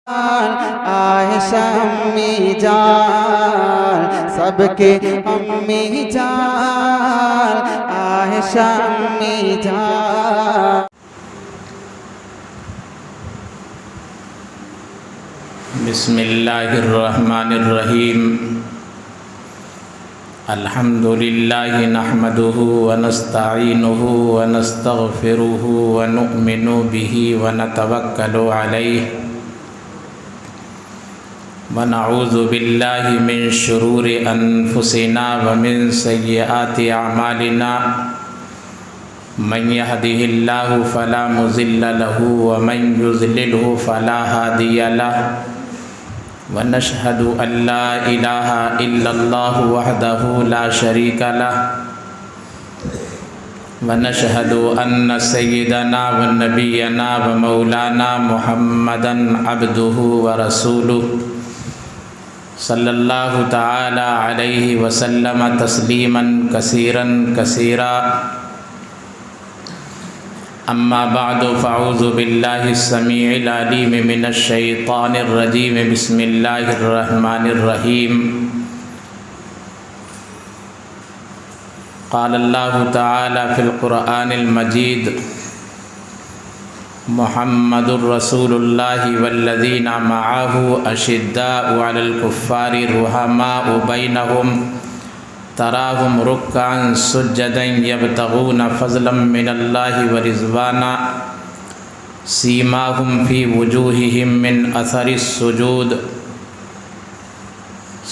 عائشہ امی جان سب کے امی جان عائشہ امی جان۔ بسم اللہ الرحمن الرحیم۔ الحمد للہ نحمدہ ونستعینہ ونستغفرہ ونؤمن بہ ونتوکل علیہ ونعوذ باللہ من شرور انفسنا ومن سیئات اعمالنا من یہدہ اللہ فلا مضل لہ ومن یضللہ فلا ہادی لہ ونشہد ان لا الہ الا اللہ وحدہ لا شریک لہ ونشہد ان سیدنا ونبینا ومولانا محمدا عبدہ ورسولہ صلی اللہ تعالی علیہ وسلم تسلیما کثیرا کثیرا۔ اما بعد فاعوذ باللہ السمیع العلیم من الشیطان الرجیم بسم اللہ الرحمن الرحیم۔ قال اللہ تعالی فی القرآن المجید محمد الرسول اللہ والذین معہ اشداء علی الکفار رحماء بینہم تراہم رکعا سجدا یبتغون فضلا من اللہ ورضوانا سیماہم فی وجوہہم من اثر السجود۔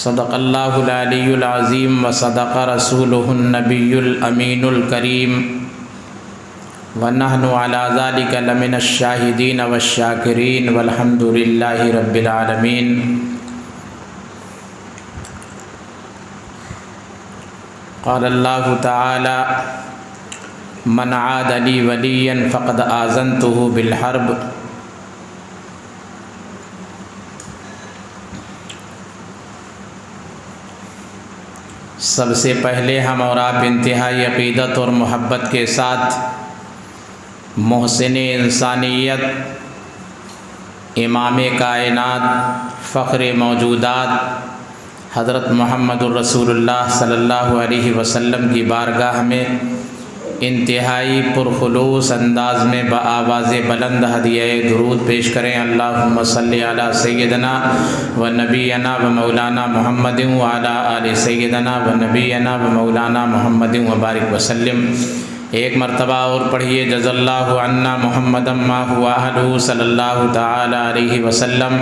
صدق اللہ العلی العظیم وصدق رسولہ النبی الامین الکریم وَنَحْنُ عَلَى ذَلِكَ لَمِنَ الشَّاهِدِينَ وَالشَّاكِرِينَ وَالْحَمْدُ لِلَّهِ رَبِّ الْعَالَمِينَ۔ قال اللہ تعالی من عاد لی ولیا فقد آذنته بالحرب۔ سب سے پہلے ہم اور آپ انتہائی عقیدت اور محبت کے ساتھ محسن انسانیت امام کائنات فخر موجودات حضرت محمد الرسول اللہ صلی اللہ علیہ وسلم کی بارگاہ میں انتہائی پرخلوص انداز میں بآواز بلند ہدیہ درود پیش کریں۔ اللہم صلی علی سیدنا و نبینا و مولانا محمد وعلی آل سیدنا و نبینا و مولانا محمد وبارک وسلم۔ ایک مرتبہ اور پڑھیے جزا اللہ عنا محمدا ما هو اہلہ صلی اللہ تعالی علیہ وسلم۔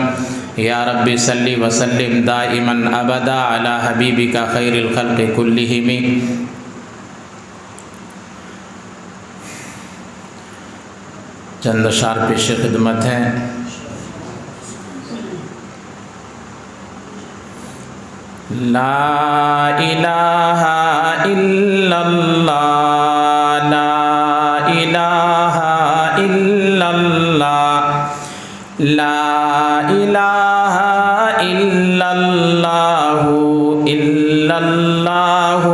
یا رب صلی وسلم دائما ابدا علی حبیبک خیر الخلق کلہم۔ چند اشعار پیش خدمت ہیں۔ لا الہ الا اللہ لا الہ الا اللہ الا اللہ الا اللہ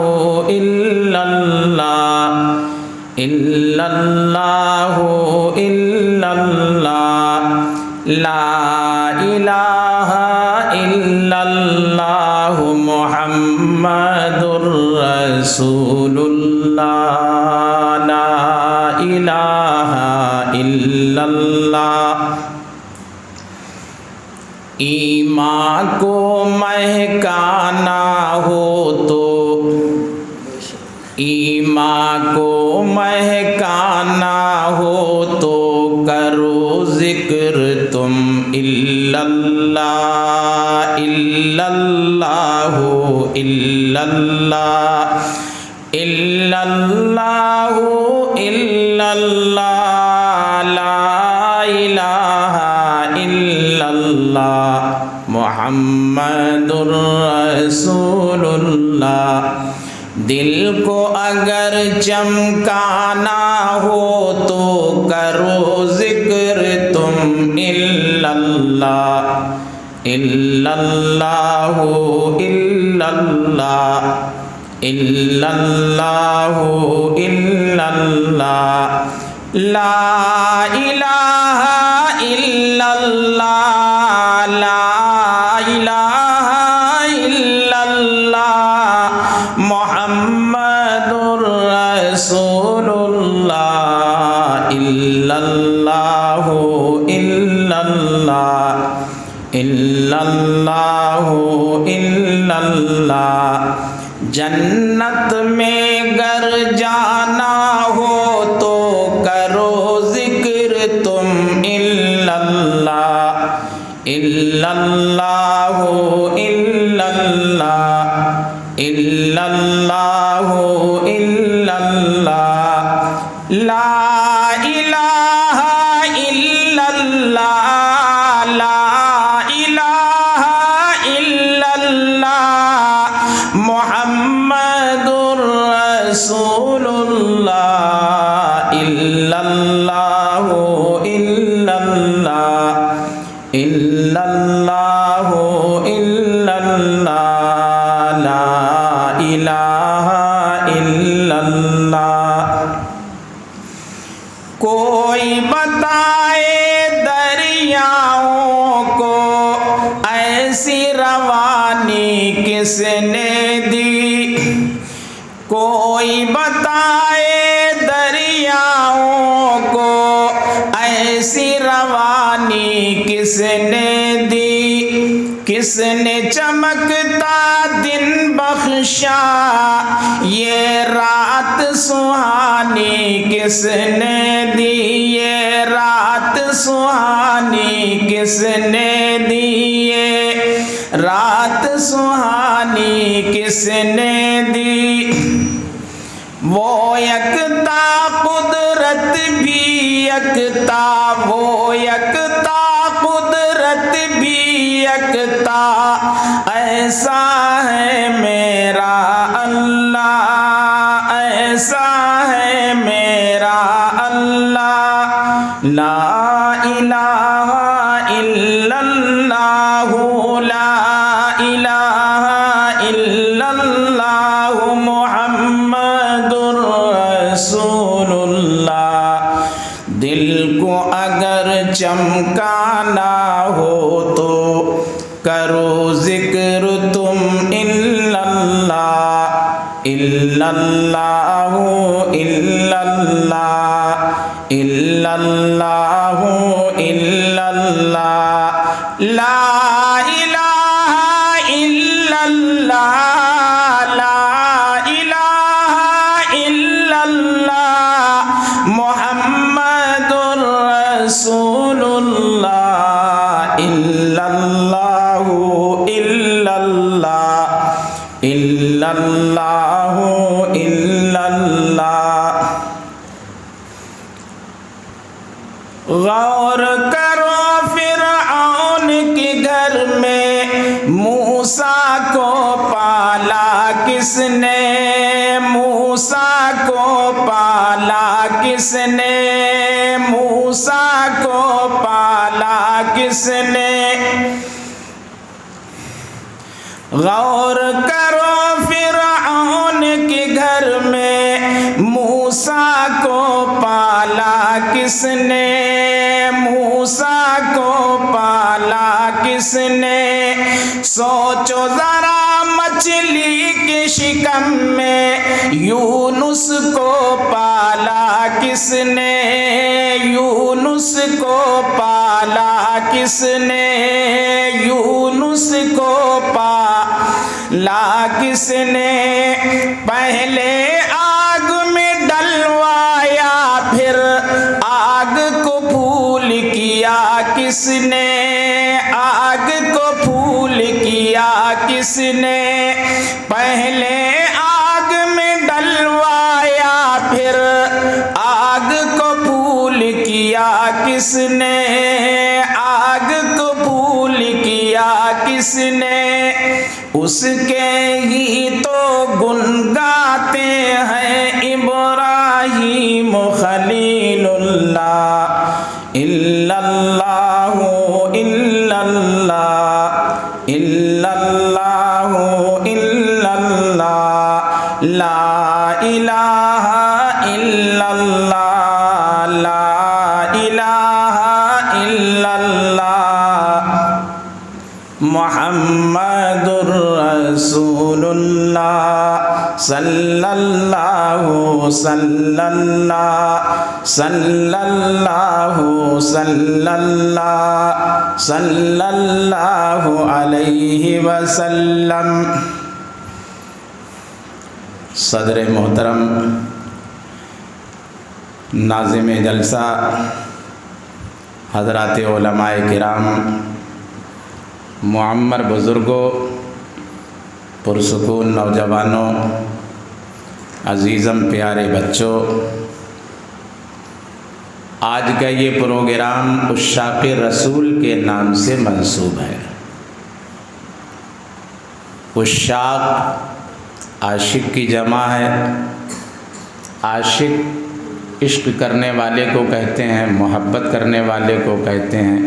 الا اللہ الا اللہ لا الہ الا اللہ محمد رسول اللہ لا الہ الا اللہ۔ ایمان کو مہکانا ہو تو ایمان کو مہکانا ہو تو کرو ذکر تم الا اللہ الا اللہ الا اللہ الا اللہ الا اللہ لا الہ الا اللہ محمد رسول اللہ۔ دل کو اگر چمکانا ہو تو کرو ذکر تم الا اللہ الا اللہ الا اللہ الا اللہ الا اللہ لا الہ الا اللہ لا الہ الا اللہ محمد رسول اللہ الا اللہ الا اللہ الا اللہ الا اللہ جنت میں گر جانا ہو تو کرو ذکر تم الا اللہ الا اللہ الا اللہ الا اللہ الا اللہ لا الہ الا اللہ لا الہ الا اللہ محمد رسول اللہ الا اللہ الا اللہ الا اللہ الا اللہ لا الہ الا اللہ کوئی بتائے دریاؤں کو ایسی روانی کس نے دی کوئی بتائے دریاؤں کو ایسی روانی کس نے دی کس نے چمکتا دن بخشا یہ رات سہانی کس نے دی یہ رات سہانی کس نے دی یہ رات سہانی کس نے دی وہ یکتا قدرت بھی یکتا وہ یکتا قدرت بھی یکتا ایسا ہے میرا اللہ ایسا ہے میرا اللہ لا الہ الا اللہ لا الہ الا اللہ محمد رسول اللہ دل کو اگر چمکانا ہو تو کرو ذکر تم الا اللہ الا اللہ الا اللہ الا اللہ الا اللہ لا الہ الا اللہ لا الہ الا اللہ محمد رسول اللہ الا اللہ الا اللہ الا اللہ الا اللہ غور کرو فرعون کے گھر میں موسیٰ کو پالا کس نے موسیٰ کو پالا کس نے موسیٰ کو پالا کس نے غور کرو فرعون کے گھر میں موسیٰ کو پالا کس نے موسیٰ کو پالا کس نے سوچو ذرا مچھلی کے شکم میں یونس کو پالا کس نے یونس کو پالا کس نے یونس کو پالا کس نے پہلے آگ میں ڈلوایا پھر آگ کو پھول کیا کس نے آگ کو پھول کیا کس نے پہلے آگ میں ڈلوایا پھر آگ کو پھول کیا کس نے آگ کو پھول کیا کس نے اس کے ہی تو گن گاتے ہیں ابراہیم خلیل اللہ الا اللہ الا اللہ الا اللہ الا اللہ لا الہ الا اللہ لا الہ الا اللہ محمد رسول اللہ صلی اللہ صلی اللہ صلی اللہ صلی اللہ صلی اللہ علیہ وسلم۔ صدر محترم، ناظم جلسہ، حضرات علماء کرام، معمر بزرگوں، پرسکون نوجوانوں، عزیزم پیارے بچوں، آج کا یہ پروگرام عشاق رسول کے نام سے منسوب ہے۔ عشاق عاشق کی جمع ہے۔ عاشق عشق کرنے والے کو کہتے ہیں، محبت کرنے والے کو کہتے ہیں۔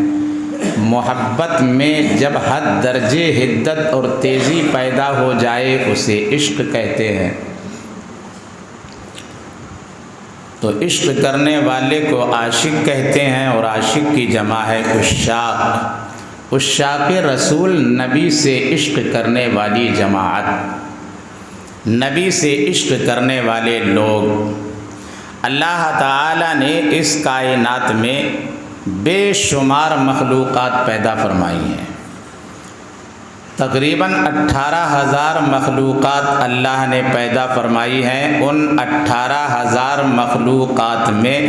محبت میں جب حد درجے حدت اور تیزی پیدا ہو جائے اسے عشق کہتے ہیں۔ تو عشق کرنے والے کو عاشق کہتے ہیں، اور عاشق کی جمع ہے عشاق۔ عشاق رسول نبی سے عشق کرنے والی جماعت، نبی سے عشق کرنے والے لوگ۔ اللہ تعالی نے اس کائنات میں بے شمار مخلوقات پیدا فرمائی ہیں۔ تقریباً 18,000 مخلوقات اللہ نے پیدا فرمائی ہیں۔ ان 18,000 مخلوقات میں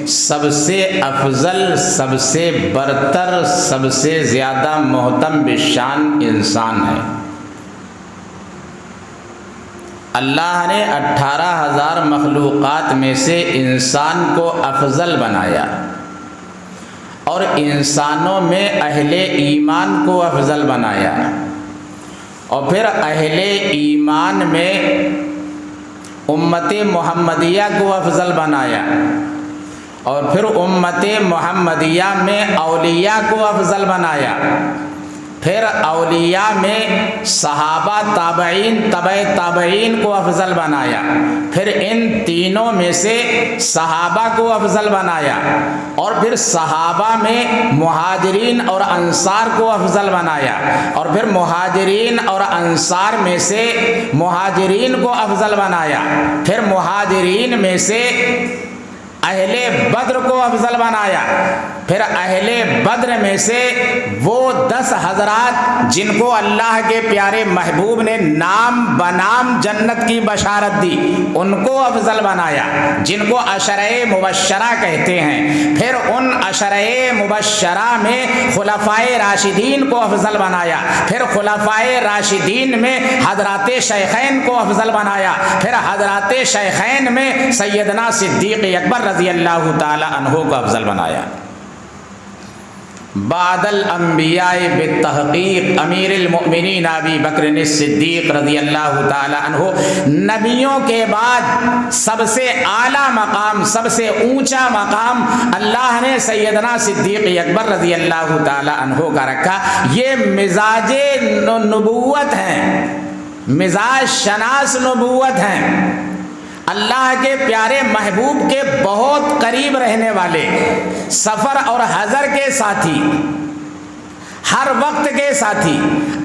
سب سے افضل، سب سے برتر، سب سے زیادہ محترم بشان انسان ہے۔ اللہ نے 18,000 مخلوقات میں سے انسان کو افضل بنایا، اور انسانوں میں اہل ایمان کو افضل بنایا، اور پھر اہل ایمان میں امت محمدیہ کو افضل بنایا، اور پھر امت محمدیہ میں اولیاء کو افضل بنایا، پھر اولیاء میں صحابہ، تابعین، تبع تابعین کو افضل بنایا، پھر ان تینوں میں سے صحابہ کو افضل بنایا، اور پھر صحابہ میں مہاجرین اور انصار کو افضل بنایا، اور پھر مہاجرین اور انصار میں سے مہاجرین کو افضل بنایا، پھر مہاجرین میں سے اہل بدر کو افضل بنایا، پھر اہل بدر میں سے وہ 10 حضرات جن کو اللہ کے پیارے محبوب نے نام بنام جنت کی بشارت دی ان کو افضل بنایا، جن کو عشرہ مبشرہ کہتے ہیں۔ پھر ان عشرہ مبشرہ میں خلفائے راشدین کو افضل بنایا، پھر خلفائے راشدین میں حضرات شیخین کو افضل بنایا، پھر حضرات شیخین میں سیدنا صدیق اکبر رضی اللہ تعالی عنہ کو افضل بنایا۔ بعد الانبیاء بالتحقیق امیر المؤمنین ابی بکر الصدیق رضی اللہ تعالی عنہ، نبیوں کے بعد سب سے اعلیٰ مقام، سب سے اونچا مقام اللہ نے سیدنا صدیق اکبر رضی اللہ تعالی عنہ کا رکھا۔ یہ مزاج نبوت ہیں، مزاج شناس نبوت ہیں، اللہ کے پیارے محبوب کے بہت قریب رہنے والے، سفر اور حضر کے ساتھی، ہر وقت کے ساتھی،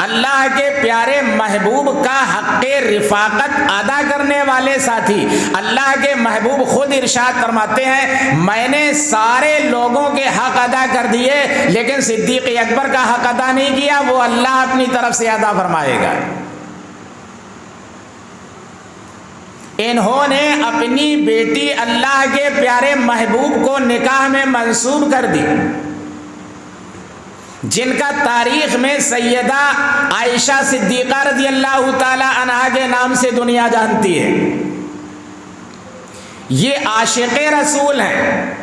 اللہ کے پیارے محبوب کا حق رفاقت ادا کرنے والے ساتھی۔ اللہ کے محبوب خود ارشاد فرماتے ہیں میں نے سارے لوگوں کے حق ادا کر دیے لیکن صدیق اکبر کا حق ادا نہیں کیا، وہ اللہ اپنی طرف سے ادا فرمائے گا۔ انہوں نے اپنی بیٹی اللہ کے پیارے محبوب کو نکاح میں منسوب کر دی، جن کا تاریخ میں سیدہ عائشہ صدیقہ رضی اللہ تعالی عنہا کے نام سے دنیا جانتی ہے۔ یہ عاشق رسول ہیں،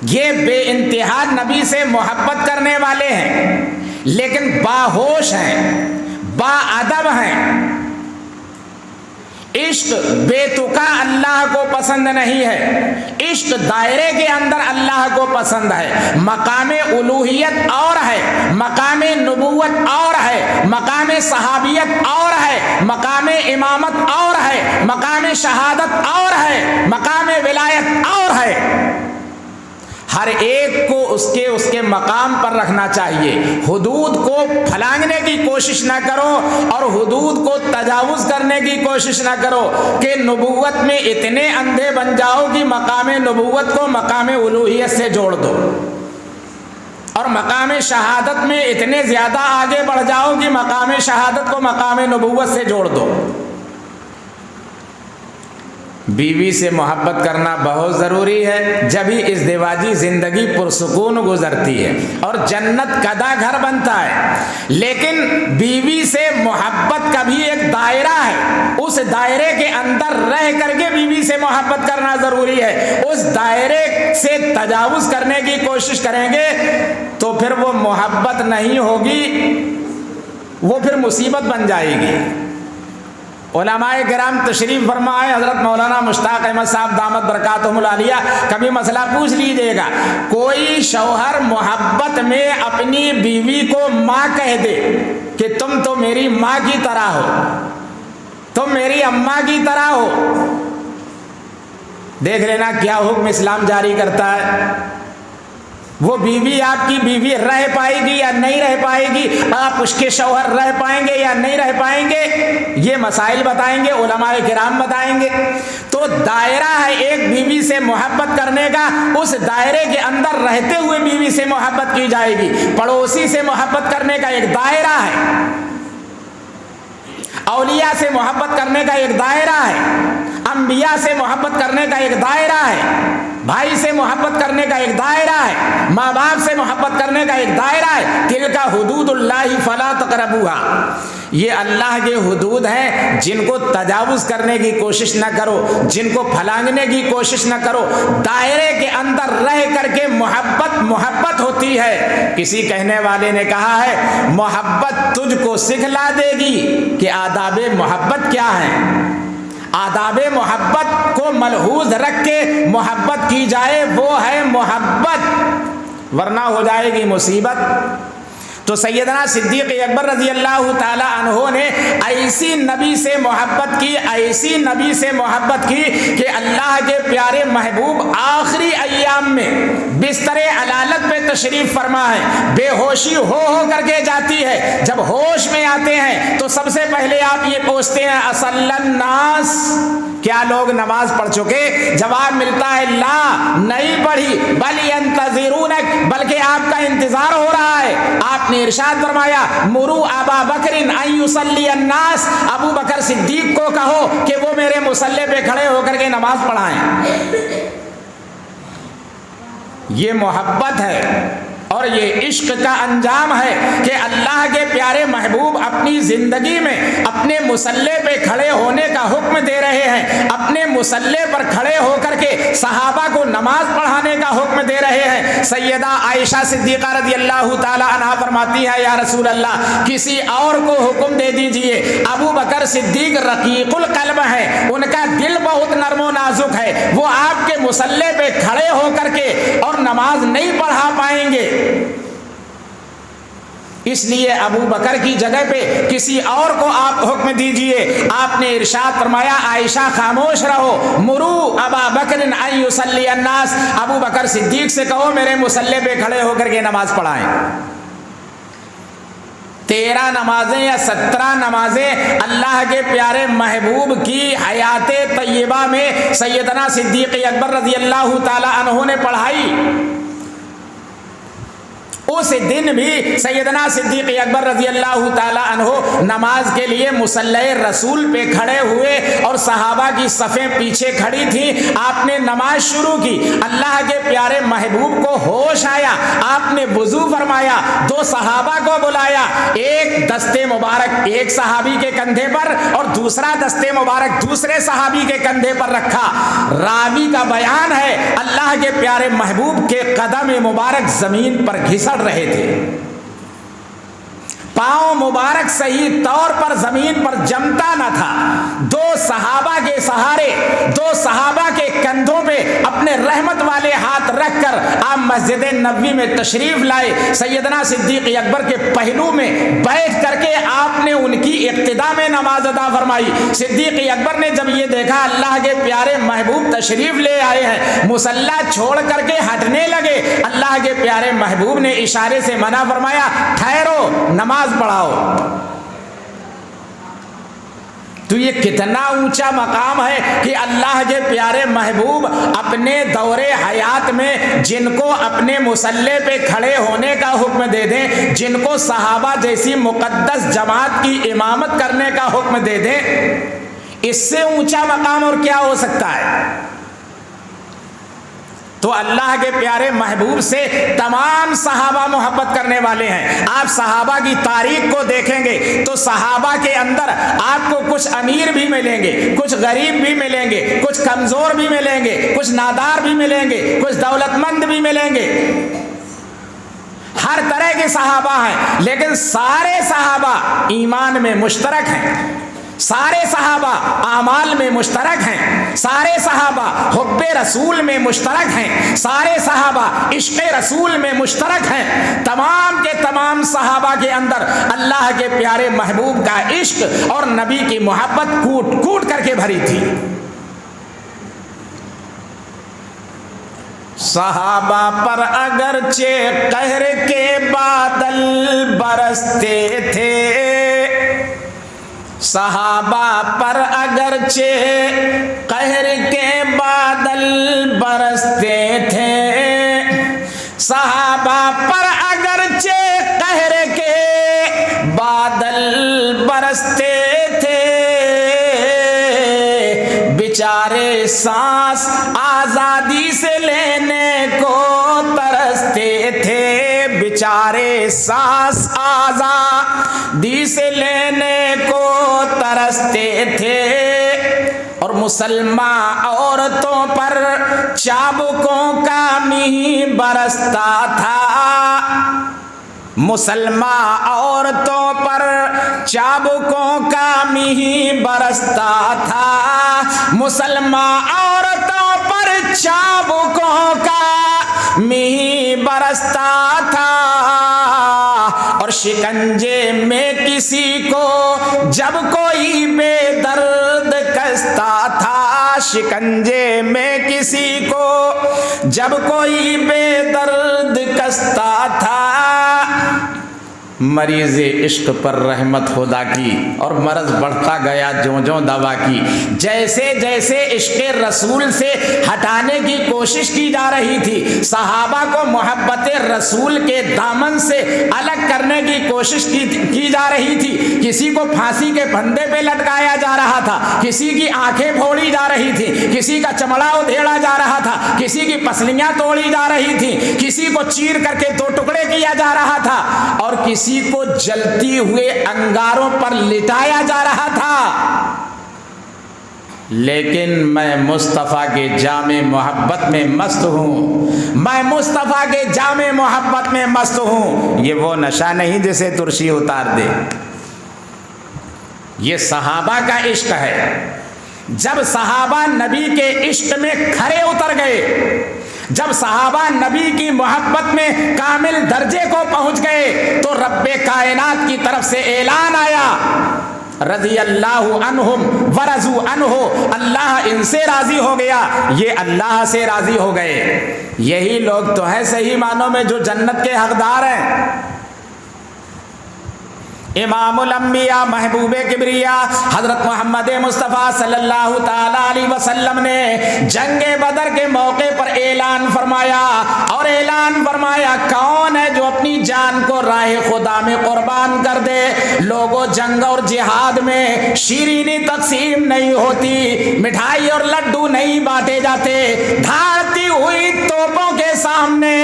یہ بے انتہا نبی سے محبت کرنے والے ہیں، لیکن باہوش ہیں، با ادب ہیں۔ عشق بے تکا اللہ کو پسند نہیں ہے، عشق دائرے کے اندر اللہ کو پسند ہے۔ مقام الوہیت اور ہے، مقام نبوت اور ہے، مقام صحابیت اور ہے، مقام امامت اور ہے، مقام شہادت اور ہے، مقام ولایت اور ہے۔ ہر ایک کو اس کے مقام پر رکھنا چاہیے. حدود کو پھلانگنے کی کوشش نہ کرو اور حدود کو تجاوز کرنے کی کوشش نہ کرو کہ نبوت میں اتنے اندھے بن جاؤ کہ مقام نبوت کو مقام الوہیت سے جوڑ دو، اور مقام شہادت میں اتنے زیادہ آگے بڑھ جاؤ کہ مقام شہادت کو مقام نبوت سے جوڑ دو. بیوی سے محبت کرنا بہت ضروری ہے، جبھی ازدواجی زندگی پرسکون گزرتی ہے اور جنت کدا گھر بنتا ہے. لیکن بیوی سے محبت کا بھی ایک دائرہ ہے، اس دائرے کے اندر رہ کر کے بیوی سے محبت کرنا ضروری ہے. اس دائرے سے تجاوز کرنے کی کوشش کریں گے تو پھر وہ محبت نہیں ہوگی، وہ پھر مصیبت بن جائے گی. علماء کرام تشریف فرمائے، حضرت مولانا مشتاق احمد صاحب دامت برکاتہم العالیہ، کبھی مسئلہ پوچھ لیجئے گا، کوئی شوہر محبت میں اپنی بیوی کو ماں کہہ دے کہ تم تو میری ماں کی طرح ہو، تم میری اماں کی طرح ہو، دیکھ لینا کیا حکم اسلام جاری کرتا ہے. وہ بیوی آپ کی بیوی رہ پائے گی یا نہیں رہ پائے گی، آپ اس کے شوہر رہ پائیں گے یا نہیں رہ پائیں گے، یہ مسائل بتائیں گے علماء کرام بتائیں گے. تو دائرہ ہے ایک بیوی سے محبت کرنے کا، اس دائرے کے اندر رہتے ہوئے بیوی سے محبت کی جائے گی. پڑوسی سے محبت کرنے کا ایک دائرہ ہے، اولیاء سے محبت کرنے کا ایک دائرہ ہے، انبیاء سے محبت کرنے کا ایک دائرہ ہے، بھائی سے محبت کرنے کا ایک دائرہ ہے، ماں باپ سے محبت کرنے کا ایک دائرہ ہے. تلک حدود اللہ فلا تقربوها، یہ اللہ کے حدود ہیں، جن کو تجاوز کرنے کی کوشش نہ کرو، جن کو پھلانگنے کی کوشش نہ کرو. دائرے کے اندر رہ کر کے محبت ہوتی ہے. کسی کہنے والے نے کہا ہے محبت تجھ کو سکھلا دے گی کہ آداب محبت کیا ہیں. آداب محبت کو ملحوظ رکھ کے محبت کی جائے، وہ ہے محبت، ورنہ ہو جائے گی مصیبت. تو سیدنا صدیق اکبر رضی اللہ تعالی عنہ نے ایسی نبی سے محبت کی، ایسی نبی سے محبت کی کہ اللہ کے پیارے محبوب آخری ایام میں بستر علالت پہ تشریف فرما ہے، بے ہوشی ہو کر کے جاتی ہے. جب ہوش میں آتے ہیں تو سب سے پہلے آپ یہ پوچھتے ہیں اصل الناس، کیا لوگ نماز پڑھ چکے؟ جواب ملتا ہے لا، نہیں پڑھی، بل ینتظرونک، بلکہ آپ کا انتظار ہو رہا ہے. آپ نے ارشاد فرمایا مرو ابا بکر ان یصلی الناس، ابو بکر صدیق کو کہو کہ وہ میرے مصلی پہ کھڑے ہو کر کے نماز پڑھائیں. یہ محبت ہے اور یہ عشق کا انجام ہے کہ اللہ کے پیارے محبوب اپنی زندگی میں اپنے مصلی پہ کھڑے ہونے کا حکم دے رہے ہیں، اپنے مصلی پر کھڑے ہو کر کے صحابہ کو نماز پڑھانے کا حکم دے رہے ہیں. سیدہ عائشہ صدیقہ رضی اللہ تعالی عنہا فرماتی ہے یا رسول اللہ کسی اور کو حکم دے دیجئے. ابو بکر صدیق رقیق القلب ہے، ان کا دل بہت نرم و نازک ہے، وہ آپ کے مصلی پہ کھڑے ہو کر کے اور نماز نہیں پڑھا پائیں گے. اس لیے ابو بکر کی جگہ پہ کسی اور کو آپ حکم دیجئے. آپ نے ارشاد فرمایا عائشہ خاموش رہو، مرو ابا بکر ان یصلی الناس، ابو بکر صدیق سے کہو میرے مصلی پہ کھڑے ہو کر کے نماز پڑھائیں. 13 نمازیں یا 17 نمازیں اللہ کے پیارے محبوب کی حیات طیبہ میں سیدنا صدیق اکبر رضی اللہ تعالی عنہ نے پڑھائی. اس دن بھی سیدنا صدیق اکبر رضی اللہ تعالی عنہ نماز کے لیے مصلی رسول پہ کھڑے ہوئے اور صحابہ کی صفیں پیچھے کھڑی تھیں. آپ نے نماز شروع کی، اللہ کے پیارے محبوب کو ہوش آیا، آپ نے وضو فرمایا، 2 صحابہ کو بلایا، ایک دستے مبارک ایک صحابی کے کندھے پر اور دوسرا دستے مبارک دوسرے صحابی کے کندھے پر رکھا. راوی کا بیان ہے اللہ کے پیارے محبوب کے قدم مبارک زمین پر گھسڑ رہے تھے، پاؤں مبارک صحیح طور پر زمین پر جمتا نہ تھا. 2 صحابہ کے سہارے، 2 صحابہ کے کندھوں پہ اپنے رحمت والے ہاتھ رکھ کر آپ مسجد نبوی میں تشریف لائے. سیدنا صدیق اکبر کے پہلو میں بیٹھ کر کے آپ آپ نے ان کی اقتدا میں نماز ادا فرمائی۔ صدیق اکبر نے جب یہ دیکھا اللہ کے پیارے محبوب تشریف لے آئے ہیں، مصلی چھوڑ کر کے ہٹنے لگے، اللہ کے پیارے محبوب نے اشارے سے منع فرمایا، ٹھہرو نماز پڑھاؤ۔ تو یہ کتنا اونچا مقام ہے کہ اللہ کے پیارے محبوب اپنے دور حیات میں جن کو اپنے مصلی پہ کھڑے ہونے کا حکم دے دیں، جن کو صحابہ جیسی مقدس جماعت کی امامت کرنے کا حکم دے دیں، اس سے اونچا مقام اور کیا ہو سکتا ہے؟ تو اللہ کے پیارے محبوب سے تمام صحابہ محبت کرنے والے ہیں۔ آپ صحابہ کی تاریخ کو دیکھیں گے تو صحابہ کے اندر آپ کو کچھ امیر بھی ملیں گے، کچھ غریب بھی ملیں گے، کچھ کمزور بھی ملیں گے، کچھ نادار بھی ملیں گے، کچھ دولت مند بھی ملیں گے، ہر طرح کے صحابہ ہیں، لیکن سارے صحابہ ایمان میں مشترک ہیں، سارے صحابہ اعمال میں مشترک ہیں، سارے صحابہ حب رسول میں مشترک ہیں، سارے صحابہ عشق رسول میں مشترک ہیں۔ تمام کے تمام صحابہ کے اندر اللہ کے پیارے محبوب کا عشق اور نبی کی محبت کوٹ کوٹ کر کے بھری تھی۔ صحابہ پر اگرچہ قہر کے بادل برستے تھے، صحابہ پر اگرچہ قہر کے بادل برستے تھے، صحابہ پر اگرچہ قہر کے بادل برستے تھے، بیچارے سانس آزادی سے لینے کو ترستے تھے، بیچارے سانس آزادی سے لینے کو ترستے تھے، اور مسلمان عورتوں پر چابکوں کا میہ برستا تھا، مسلمان عورتوں پر چابکوں کا میہ برستا تھا، مسلمان عورتوں پر چابکوں کا میہ برستا تھا، اور شکنجے میں کسی کو جب کوئی بے درد کستا تھا، شکنجے میں کسی کو جب کوئی بے درد کستا تھا، مریض عشق پر رحمت خدا کی اور مرض بڑھتا گیا جوں جوں دوا کی۔ جیسے جیسے عشق رسول سے ہٹانے کی کوشش کی جا رہی تھی، صحابہ کو محبت رسول کے دامن سے الگ کرنے کی کوشش کی جا رہی تھی، کسی کو پھانسی کے پھندے پہ لٹکایا جا رہا تھا، کسی کی آنکھیں پھوڑی جا رہی تھی، کسی کا چمڑا ادھیڑا جا رہا تھا، کسی کی پسلیاں توڑی جا رہی تھی، کسی کو چیر کر کے 2 ٹکڑے کیا جا رہا تھا، اور کسی کو جلتی ہوئے انگاروں پر لٹایا جا رہا تھا، لیکن میں مصطفیٰ کے جام محبت میں مست ہوں، میں مصطفیٰ کے جام محبت میں مست ہوں۔ یہ وہ نشہ نہیں جسے ترشی اتار دے، یہ صحابہ کا عشق ہے۔ جب صحابہ نبی کے عشق میں کھرے اتر گئے، جب صحابہ نبی کی محبت میں کامل درجے کو پہنچ گئے، تو رب کائنات کی طرف سے اعلان آیا، رضی اللہ عنہم ورضوا عنہ، اللہ ان سے راضی ہو گیا، یہ اللہ سے راضی ہو گئے۔ یہی لوگ تو ہیں صحیح معنوں میں جو جنت کے حقدار ہیں۔ امام الانبیاء محبوب کبریا حضرت محمد مصطفیٰ صلی اللہ تعالی علیہ وسلم نے جنگ بدر کے موقع پر اعلان فرمایا، اور اعلان فرمایا کون ہے جو اپنی جان کو راہ خدا میں قربان کر دے۔ لوگوں، جنگ اور جہاد میں شیرینی تقسیم نہیں ہوتی، مٹھائی اور لڈو نہیں بانٹے جاتے، دھاڑتی ہوئی توپوں کے سامنے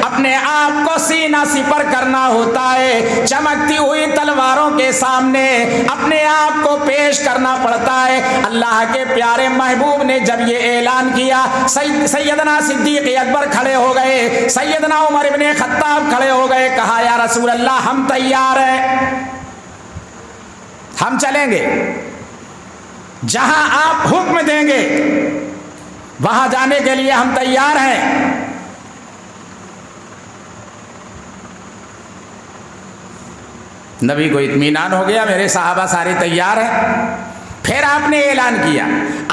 اپنے آپ کو سینہ سپر کرنا ہوتا ہے، چمکتی ہوئی تلواروں کے سامنے اپنے آپ کو پیش کرنا پڑتا ہے۔ اللہ کے پیارے محبوب نے جب یہ اعلان کیا، سیدنا صدیق اکبر کھڑے ہو گئے، سیدنا عمر ابن خطاب کھڑے ہو گئے، کہا یا رسول اللہ ہم تیار ہیں، ہم چلیں گے، جہاں آپ حکم دیں گے وہاں جانے کے لیے ہم تیار ہیں۔ نبی کو اطمینان ہو گیا میرے صحابہ سارے تیار ہیں۔ پھر آپ نے اعلان کیا،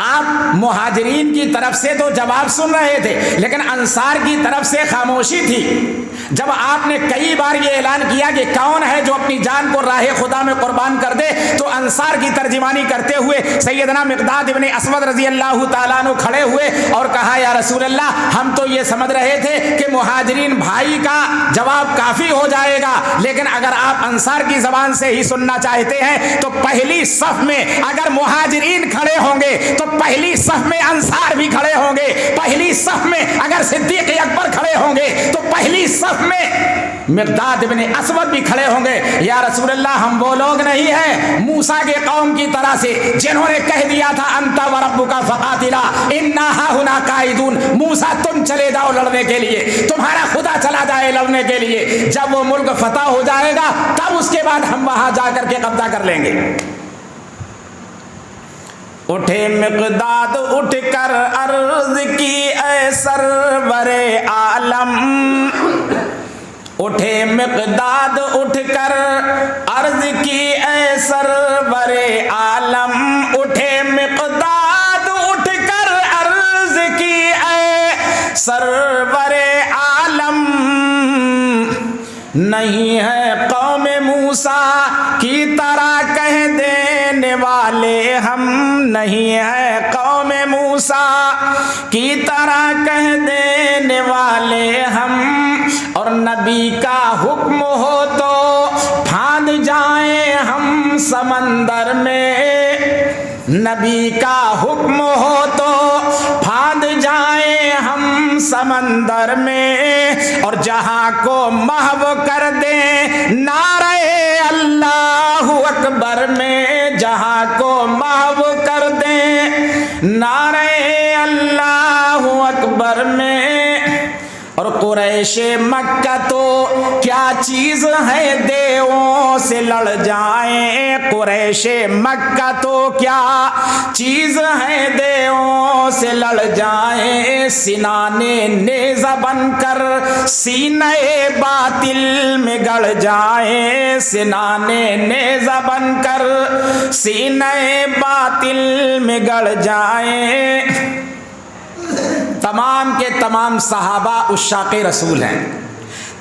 آپ مہاجرین کی طرف سے تو جواب سن رہے تھے لیکن انصار کی طرف سے خاموشی تھی۔ جب آپ نے کئی بار یہ اعلان کیا کہ کون ہے جو اپنی جان کو راہ خدا میں قربان کر دے، تو انصار کی ترجمانی کرتے ہوئے سیدنا مقداد ابن اسود رضی اللہ تعالیٰ عنہ کھڑے ہوئے اور کہا یا رسول اللہ، ہم تو یہ سمجھ رہے تھے کہ مہاجرین بھائی کا جواب کافی ہو جائے گا، لیکن اگر آپ انصار کی زبان سے ہی سننا چاہتے ہیں تو پہلی صف میں اگر مہاجرین کھڑے ہوں گے تو پہلی صف میں انصار بھی کھڑے ہوں گے، پہلی صف میں اگر صدیق اکبر کھڑے ہوں گے تو پہلی صف میں مقداد ابن اسود بھی کھڑے ہوں گے۔ یا رسول اللہ، ہم وہ لوگ نہیں ہیں موسیٰ کے قوم کی طرح سے جنہوں نے کہہ دیا تھا انت وربک فقاتلا انا ہاہنا قاعدون، موسیٰ تم چلے جاؤ لڑنے کے لیے، تمہارا خدا چلا جائے لڑنے کے لیے، جب وہ ملک فتح ہو جائے گا تب اس کے بعد ہم وہاں جا کر کے قبضہ کر لیں گے۔ اٹھے مقداد اٹھ کر عرض کی اے سرور عالم، اٹھے مقداد اٹھ کر عرض کی اے سرور عالم، اٹھے مقداد اٹھ کر عرض کی اے سرور عالم، نہیں ہے قوم موسیٰ کی طرح کہہ دینے والے ہم، نہیں ہے قوم موسیٰ کی طرح کہہ دینے والے ہم، اور نبی کا حکم ہو تو پھاند جائیں ہم سمندر میں، نبی کا حکم ہو تو پھاند جائیں ہم سمندر میں، اور جہاں کو محو کر دیں نعرہ اللہ اکبر میں، جہاں کو محو کر دیں نعرہ اللہ اکبر میں، اور قریش مکہ تو کیا چیز ہے دیووں سے لڑ جائیں، قریش مکہ تو کیا چیز ہے دیووں سے لڑ جائیں، سنانے نیزہ بن کر سینہ باطل میں گڑ جائیں، سنانے نیزہ بن کر سینہ باطل میں گڑ جائیں۔ تمام کے تمام صحابہ عشاق رسول ہیں،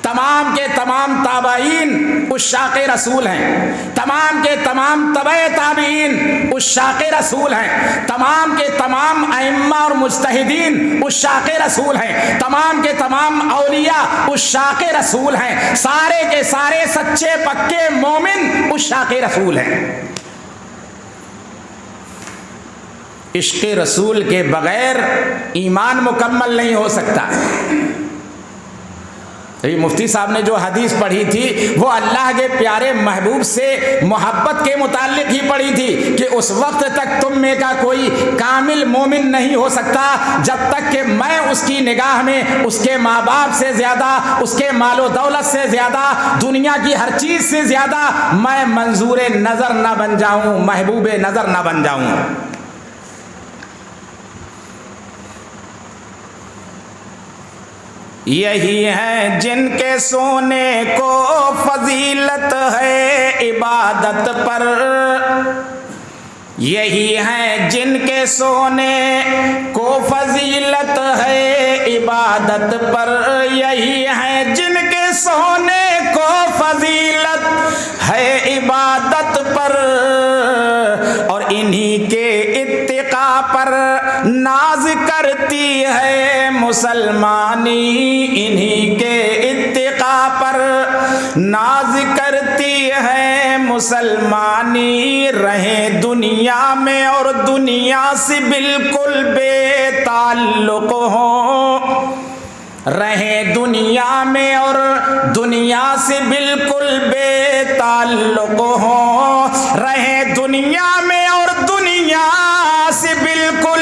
تمام کے تمام تابعین عشاق رسول ہیں، تمام کے تمام تبع تابعین عشاق رسول ہیں، تمام کے تمام ائمہ اور مجتہدین عشاق رسول ہیں، تمام کے تمام اولیاء عشاق رسول ہیں، سارے کے سارے سچے پکے مومن عشاق رسول ہیں۔ عشق رسول کے بغیر ایمان مکمل نہیں ہو سکتا۔ مفتی صاحب نے جو حدیث پڑھی تھی وہ اللہ کے پیارے محبوب سے محبت کے متعلق ہی پڑھی تھی کہ اس وقت تک تم میں کا کوئی کامل مومن نہیں ہو سکتا جب تک کہ میں اس کی نگاہ میں اس کے ماں باپ سے زیادہ، اس کے مال و دولت سے زیادہ، دنیا کی ہر چیز سے زیادہ میں منظور نظر نہ بن جاؤں، محبوب نظر نہ بن جاؤں۔ یہی ہیں جن کے سونے کو فضیلت ہے عبادت پر، یہی ہیں جن کے سونے کو فضیلت ہے عبادت پر، یہی ہیں جن کے سونے کو فضیلت ہے عبادت پر، اور انہی کے اتقاء پر ناز کرتی ہے مسلمانی، انہی کے اتقاء پر ناز کرتی ہے مسلمانی، رہیں دنیا میں اور دنیا سے بالکل بے تعلق ہوں، رہیں دنیا میں اور دنیا سے بالکل بے تعلق ہوں، رہیں دنیا میں اور دنیا سے بالکل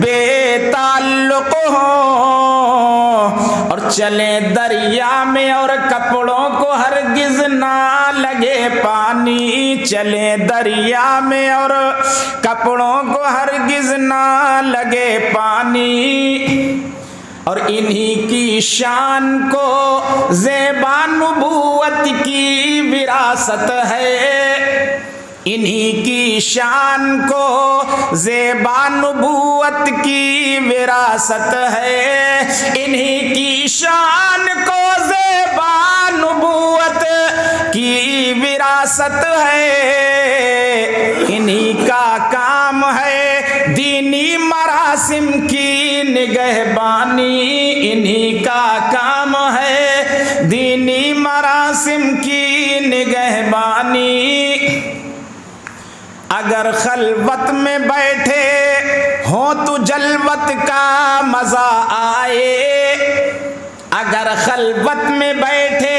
بے تعلق ہوں، اور چلیں دریا میں اور کپڑوں کو ہرگز نہ لگے پانی، چلیں دریا میں اور کپڑوں کو ہرگز نہ لگے پانی، اور انہی کی شان کو زیبا نبوت کی وراثت ہے، انہی کی شان کو زیبا نبوت کی وراثت ہے، انہی کی شان کو زیبا نبوت کی وراثت ہے، انہی کا کام ہے دینی مراسم کی نگہبانی، انہی کا کام ہے دینی مراسم کی نگہبانی۔ اگر خلوت میں بیٹھے ہوں تو جلوت کا مزہ آئے، اگر خلوت میں بیٹھے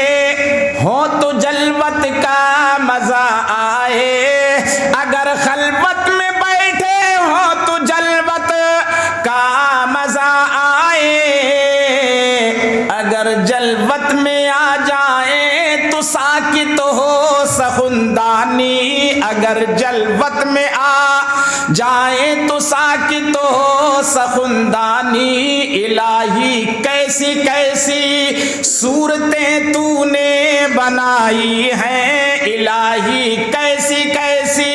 ہوں تو جلوت کا مزہ آئے، اگر خلوت میں بیٹھے ہوں تو جلوت کا مزہ آئے، اگر جلوت میں آ جائیں تو ساکت ہو سخندانی، اگر جلوت میں آ جائیں تو ساکت ہو سخندانی۔ الہی کیسی کیسی صورتیں تو نے بنائی ہیں، الہی کیسی کیسی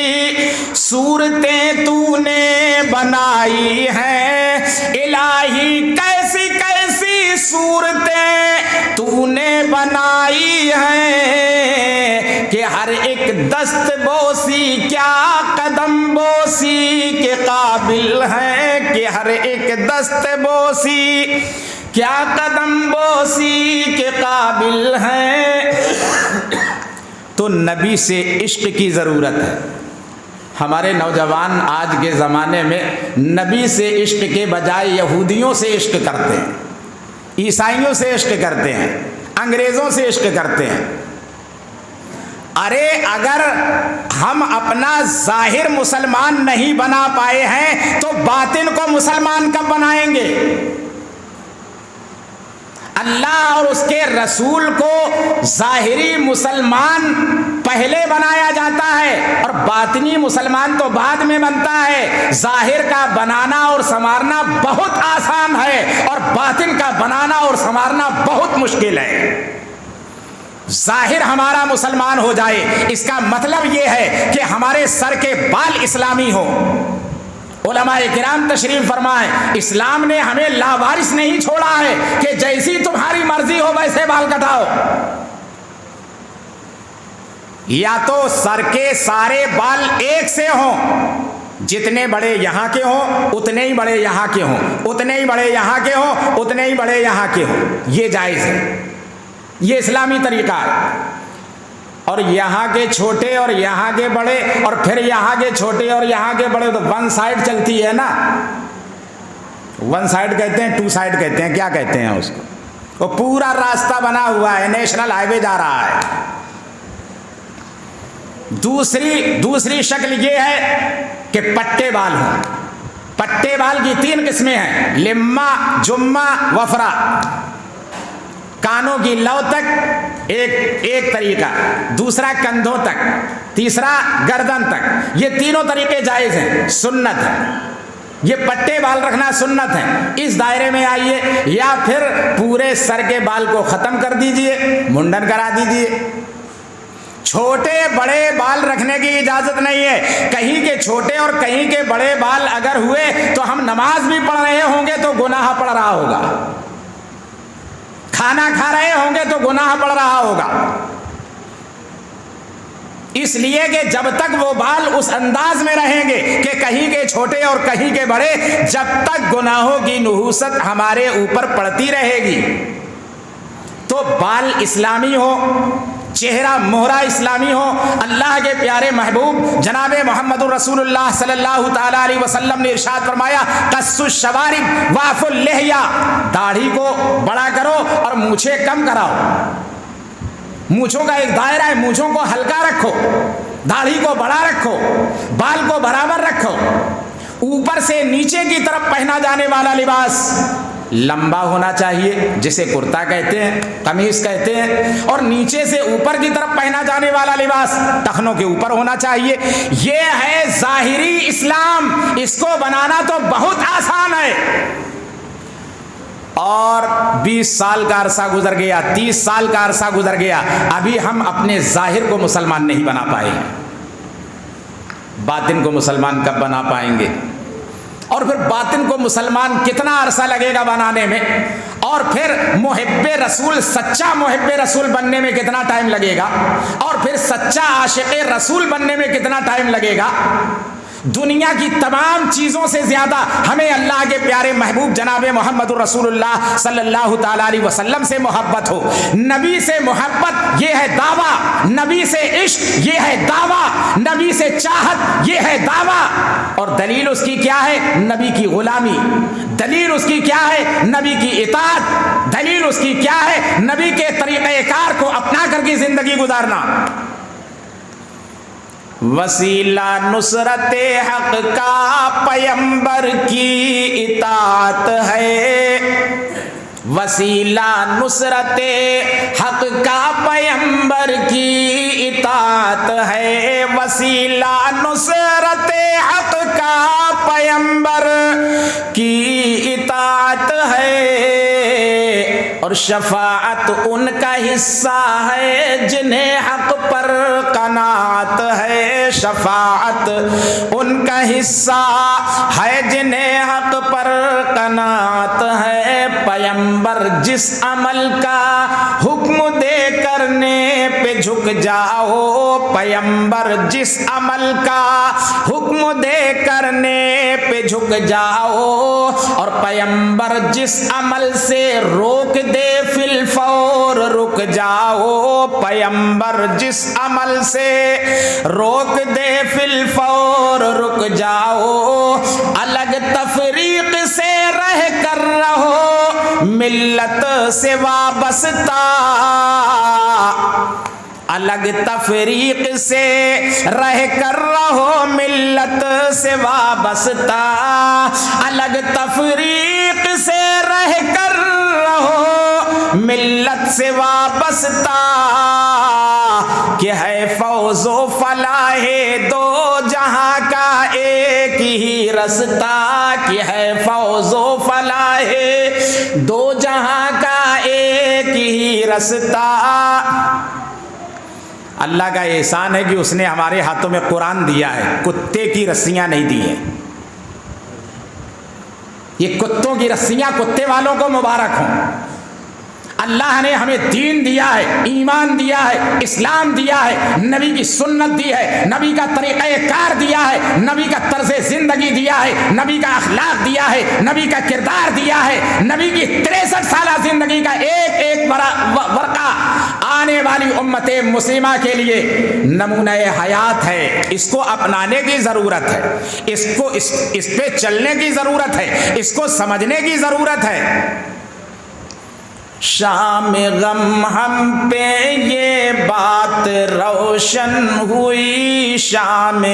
صورتیں تو نے بنائی ہیں، الہی کیسی کیسی صورتیں تو نے بنائی ہیں، کہ ہر ایک دست بوسی کیا قدم بوسی کے قابل ہے، کہ ہر ایک دست بوسی کیا قدم بوسی کے قابل ہے۔ تو نبی سے عشق کی ضرورت ہے۔ ہمارے نوجوان آج کے زمانے میں نبی سے عشق کے بجائے یہودیوں سے عشق کرتے ہیں، عیسائیوں سے عشق کرتے ہیں، انگریزوں سے عشق کرتے ہیں۔ ارے اگر ہم اپنا ظاہر مسلمان نہیں بنا پائے ہیں تو باطن کو مسلمان کب بنائیں گے؟ اللہ اور اس کے رسول کو ظاہری مسلمان پہلے بنایا جاتا ہے اور باطنی مسلمان تو بعد میں بنتا ہے۔ ظاہر کا بنانا اور سنوارنا بہت آسان ہے اور باطن کا بنانا اور سنوارنا بہت مشکل ہے۔ ظاہر ہمارا مسلمان ہو جائے، اس کا مطلب یہ ہے کہ ہمارے سر کے بال اسلامی ہو۔ علماء کرام تشریف فرمائیں، اسلام نے ہمیں لاوارث نہیں چھوڑا ہے کہ جیسی تمہاری مرضی ہو ویسے بال کٹاؤ۔ یا تو سر کے سارے بال ایک سے ہوں، جتنے بڑے یہاں کے ہوں اتنے ہی بڑے یہاں کے ہوں، اتنے ہی بڑے یہاں کے ہوں اتنے ہی بڑے یہاں کے ہوں، یہ جائز ہے، یہ اسلامی طریقہ ہے۔ اور یہاں کے چھوٹے اور یہاں کے بڑے اور پھر یہاں کے چھوٹے اور یہاں کے بڑے تو ون سائڈ چلتی ہے نا، ون سائڈ کہتے ہیں، ٹو سائڈ کہتے ہیں، کیا کہتے ہیں اس کو؟ وہ پورا راستہ بنا ہوا ہے، نیشنل ہائی وے جا رہا ہے۔ دوسری شکل یہ ہے کہ پٹے بال ہوں۔ پٹے بال کی 3 قسمیں ہیں، لما، جمہ، وفرا۔ کانوں کی لو تک ایک طریقہ، دوسرا کندھوں تک، تیسرا گردن تک، یہ تینوں طریقے جائز ہیں، سنت ہے۔ یہ پٹے بال رکھنا سنت ہے، اس دائرے میں آئیے، یا پھر پورے سر کے بال کو ختم کر دیجئے، منڈن کرا دیجئے۔ چھوٹے بڑے بال رکھنے کی اجازت نہیں ہے، کہیں کے چھوٹے اور کہیں کے بڑے بال اگر ہوئے تو ہم نماز بھی پڑھ رہے ہوں گے تو گناہ پڑ رہا ہوگا، کھانا کھا رہے ہوں گے تو گناہ پڑ رہا ہوگا۔ اس لیے کہ جب تک وہ بال اس انداز میں رہیں گے کہ کہیں کے چھوٹے اور کہیں کے بڑے، جب تک گناہوں کی نحوست ہمارے اوپر پڑتی رہے گی۔ تو بال اسلامی ہو، چہرہ مہرہ اسلامی ہو۔ اللہ کے پیارے محبوب جناب محمد رسول اللہ صلی اللہ تعالی علیہ وسلم نے ارشاد فرمایا، قص الشوارب واعف اللحیہ، داڑھی کو بڑا کرو اور مونچھیں کم کراؤ۔ مونچھوں کا ایک دائرہ ہے، مونچھوں کو ہلکا رکھو، داڑھی کو بڑا رکھو، بال کو برابر رکھو۔ اوپر سے نیچے کی طرف پہنا جانے والا لباس لمبا ہونا چاہیے، جسے کرتا کہتے ہیں، قمیص کہتے ہیں، اور نیچے سے اوپر کی طرف پہنا جانے والا لباس ٹخنوں کے اوپر ہونا چاہیے۔ یہ ہے ظاہری اسلام، اس کو بنانا تو بہت آسان ہے۔ اور 20 سال کا عرصہ گزر گیا، 30 سال کا عرصہ گزر گیا، ابھی ہم اپنے ظاہر کو مسلمان نہیں بنا پائے ہیں، باطن کو مسلمان کب بنا پائیں گے؟ اور پھر باطن کو مسلمان کتنا عرصہ لگے گا بنانے میں؟ اور پھر محب رسول، سچا محب رسول بننے میں کتنا ٹائم لگے گا؟ اور پھر سچا عاشق رسول بننے میں کتنا ٹائم لگے گا؟ دنیا کی تمام چیزوں سے زیادہ ہمیں اللہ کے پیارے محبوب جناب محمد رسول اللہ صلی اللہ تعالیٰ علیہ وسلم سے محبت ہو۔ نبی سے محبت یہ ہے دعویٰ، نبی سے عشق یہ ہے دعویٰ، نبی سے چاہت یہ ہے دعویٰ۔ اور دلیل اس کی کیا ہے؟ نبی کی غلامی۔ دلیل اس کی کیا ہے؟ نبی کی اطاعت۔ دلیل اس کی کیا ہے؟ نبی کے طریقہ کار کو اپنا کر کے زندگی گزارنا۔ وسیلہ نصرت حق کا پیمبر کی اطاعت ہے، وسیلہ نصرت حق کا پیمبر کی اطاعت ہے، وسیلہ نصرت حق کا پیمبر کی اطاعت ہے، اور شفاعت ان کا حصہ ہے جنہیں حق پر قناعت ہے، شفاعت ان کا حصہ ہے جنہیں حق پر قناعت ہے۔ پیمبر جس عمل کا حکم دے کرنے پہ جھک جاؤ، پیمبر جس عمل کا حکم دے کرنے پہ جھک جاؤ، اور پیمبر جس عمل سے روک دے فی الفور رک جاؤ، پیمبر جس عمل سے روک دے فی الفور رک جاؤ، الگ تفریق سے رہ کر رہو ملت سے وابستہ، الگ تفریق سے رہ کر رہو ملت سے وابستہ، الگ تفریق سے رہ کر رہو ملت سے وابستہ، کہ ہے فوز و فلاح دو جہاں کا ایک ہی رستہ، کہ ہے فوز و فلاح دو جہاں کا ایک ہی رستہ۔ اللہ کا احسان ہے کہ اس نے ہمارے ہاتھوں میں قرآن دیا ہے، کتے کی رسیاں نہیں دی ہیں۔ یہ کتوں کی رسیاں کتے والوں کو مبارک ہوں۔ اللہ نے ہمیں دین دیا ہے، ایمان دیا ہے، اسلام دیا ہے، نبی کی سنت دی ہے، نبی کا طریقہ کار دیا ہے، نبی کا طرز زندگی دیا ہے، نبی کا اخلاق دیا ہے، نبی کا کردار دیا ہے، نبی کی 63 سالہ زندگی کا ایک ایک ورقہ آنے والی امت مسلمہ کے لیے نمونہ حیات ہے۔ اس کو اپنانے کی ضرورت ہے، اس پہ چلنے کی ضرورت ہے، اس کو سمجھنے کی ضرورت ہے۔ شام غم ہم پہ یہ بات روشن ہوئی، شام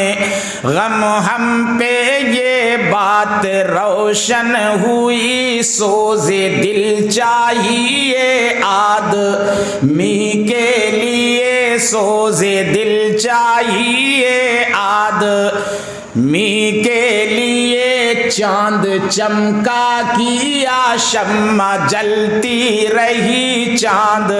غم ہم پہ یہ بات روشن ہوئی، سوز دل چاہیے آدمی کے لیے، سوز دل چاہیے آدمی کے لیے، چاند چمکا کیا شمع جلتی رہی، چاند